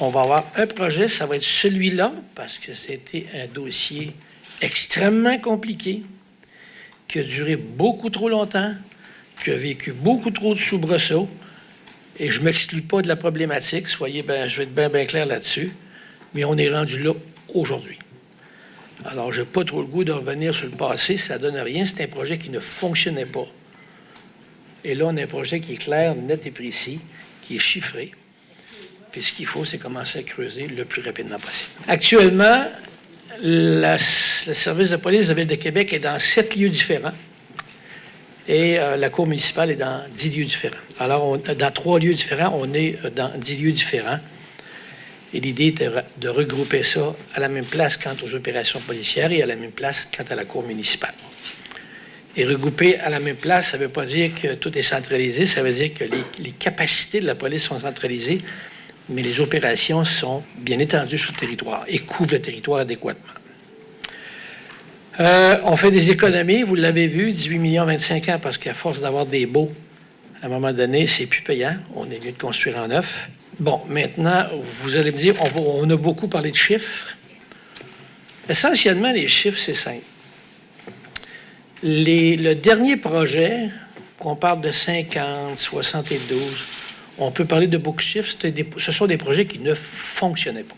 On va avoir un projet, ça va être celui-là, parce que c'était un dossier extrêmement compliqué, qui a duré beaucoup trop longtemps, qui a vécu beaucoup trop de soubresauts, et je ne m'exclus pas de la problématique, je vais être bien clair là-dessus, mais on est rendu là aujourd'hui. Alors, je n'ai pas trop le goût de revenir sur le passé, ça ne donne rien, c'est un projet qui ne fonctionnait pas. Et là, on a un projet qui est clair, net et précis, qui est chiffré. Puis ce qu'il faut, c'est commencer à creuser le plus rapidement possible. Actuellement, le service de police de la Ville de Québec est dans 7 lieux différents et la Cour municipale est dans 10 lieux différents. Alors, dans 3 lieux différents, on est dans 10 lieux différents. Et l'idée était de regrouper ça à la même place quant aux opérations policières et à la même place quant à la Cour municipale. Et regrouper à la même place, ça ne veut pas dire que tout est centralisé, ça veut dire que les capacités de la police sont centralisées, mais les opérations sont bien étendues sur le territoire et couvrent le territoire adéquatement. On fait des économies, vous l'avez vu, 18 millions 25 ans, parce qu'à force d'avoir des baux, à un moment donné, c'est plus payant. On est mieux de construire en neuf. Bon, maintenant, vous allez me dire, on a beaucoup parlé de chiffres. Essentiellement, les chiffres, c'est simple. Le dernier projet, qu'on parle de 50, 72, on peut parler de beaucoup de chiffres, ce sont des projets qui ne fonctionnaient pas.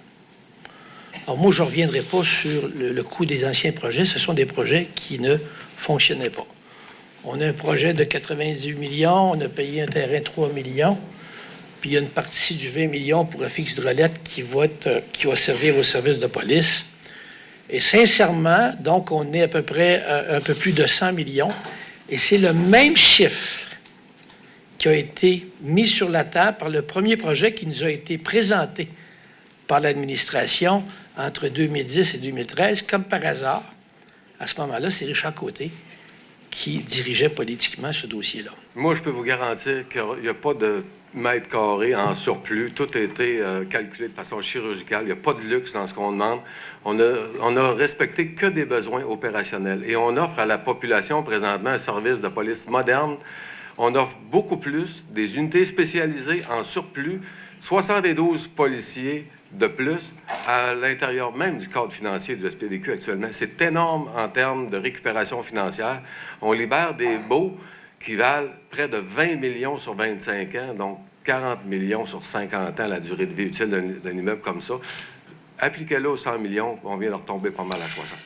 Alors moi, je ne reviendrai pas sur le coût des anciens projets, ce sont des projets qui ne fonctionnaient pas. On a un projet de 98 millions, on a payé un terrain 3 millions, puis il y a une partie du 20 millions pour un fixe de relette qui va servir au service de police. Et sincèrement, donc, on est à peu près un peu plus de 100 millions, et c'est le même chiffre qui a été mis sur la table par le premier projet qui nous a été présenté par l'administration entre 2010 et 2013, comme par hasard. À ce moment-là, c'est Richard Côté qui dirigeait politiquement ce dossier-là. Moi, je peux vous garantir qu'il n'y a pas de mètres carrés en surplus. Tout a été calculé de façon chirurgicale. Il n'y a pas de luxe dans ce qu'on demande. On a respecté que des besoins opérationnels. Et on offre à la population présentement un service de police moderne. On offre beaucoup plus, des unités spécialisées en surplus, 72 policiers de plus à l'intérieur même du cadre financier du SPVQ actuellement. C'est énorme en termes de récupération financière. On libère des baux qui valent près de 20 millions sur 25 ans, donc 40 millions sur 50 ans, la durée de vie utile d'un immeuble comme ça. Appliquez-le aux 100 millions, on vient de retomber pas mal à 60.